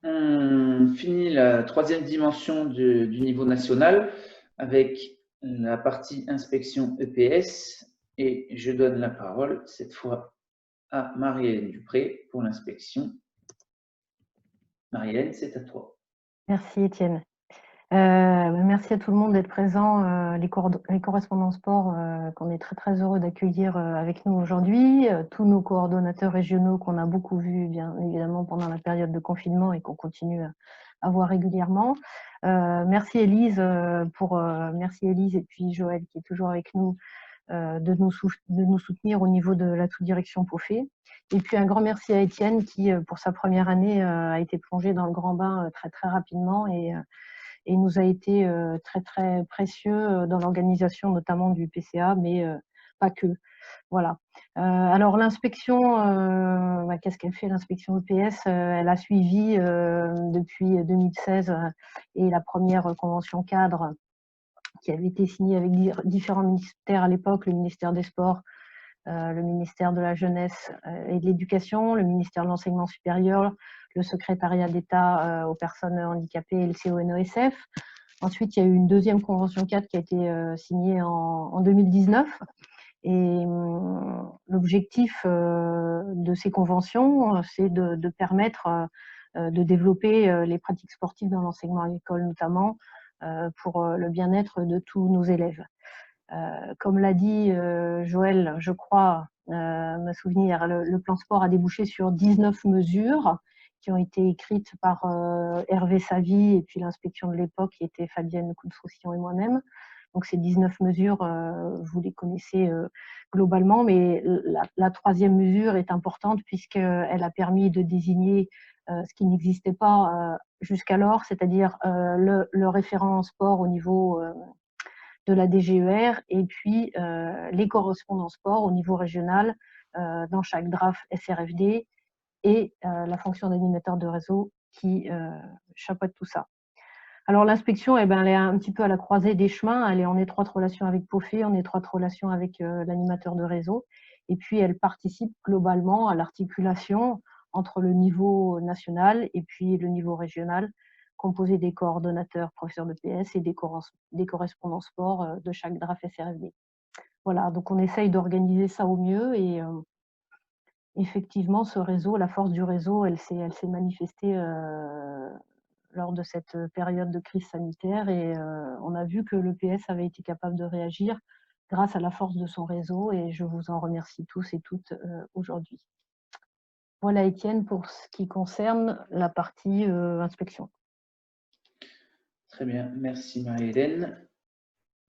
On finit la troisième dimension du niveau national avec la partie inspection EPS et je donne la parole cette fois à Marie-Hélène Dupré pour l'inspection. Marie-Hélène, c'est à toi. Merci Étienne. Merci à tout le monde d'être présent, les correspondants sport qu'on est très très heureux d'accueillir avec nous aujourd'hui, tous nos coordonnateurs régionaux qu'on a beaucoup vus bien évidemment pendant la période de confinement et qu'on continue à voir régulièrement. Merci Élise merci Élise et puis Joël qui est toujours avec nous de nous soutenir au niveau de la sous-direction POFE. Et puis un grand merci à Étienne qui pour sa première année a été plongé dans le grand bain très très rapidement et nous a été très très précieux dans l'organisation notamment du PCA, mais pas que. Voilà. Alors l'inspection, qu'est-ce qu'elle fait l'inspection EPS? Elle a suivi depuis 2016 et la première convention cadre qui avait été signée avec différents ministères à l'époque, le ministère des Sports, le ministère de la Jeunesse et de l'Éducation, le ministère de l'Enseignement supérieur, le secrétariat d'État aux personnes handicapées et le CONOSF. Ensuite, il y a eu une deuxième convention cadre qui a été signée en 2019. Et l'objectif de ces conventions, c'est de permettre de développer les pratiques sportives dans l'enseignement agricole notamment pour le bien-être de tous nos élèves. Comme l'a dit Joël, je crois, me souvenir, le plan sport a débouché sur 19 mesures qui ont été écrites par Hervé Savy et puis l'inspection de l'époque qui était Fabienne Coudsoucian et moi-même. Donc ces 19 mesures, vous les connaissez globalement, mais la troisième mesure est importante puisqu'elle a permis de désigner ce qui n'existait pas jusqu'alors, c'est-à-dire le référent sport au niveau de la DGER et puis les correspondants sport au niveau régional dans chaque DRAF SRFD et la fonction d'animateur de réseau qui chapeaute tout ça. Alors l'inspection, elle est un petit peu à la croisée des chemins, elle est en étroite relation avec POFE, en étroite relation avec l'animateur de réseau, et puis elle participe globalement à l'articulation entre le niveau national et puis le niveau régional, composé des coordonnateurs professeurs de PS et des correspondants sport de chaque DRAF SRFD. Voilà, donc on essaye d'organiser ça au mieux et effectivement ce réseau, la force du réseau, elle s'est manifestée lors de cette période de crise sanitaire et on a vu que l'EPS avait été capable de réagir grâce à la force de son réseau et je vous en remercie tous et toutes aujourd'hui. Voilà Étienne pour ce qui concerne la partie inspection. Très bien, merci Marie-Hélène.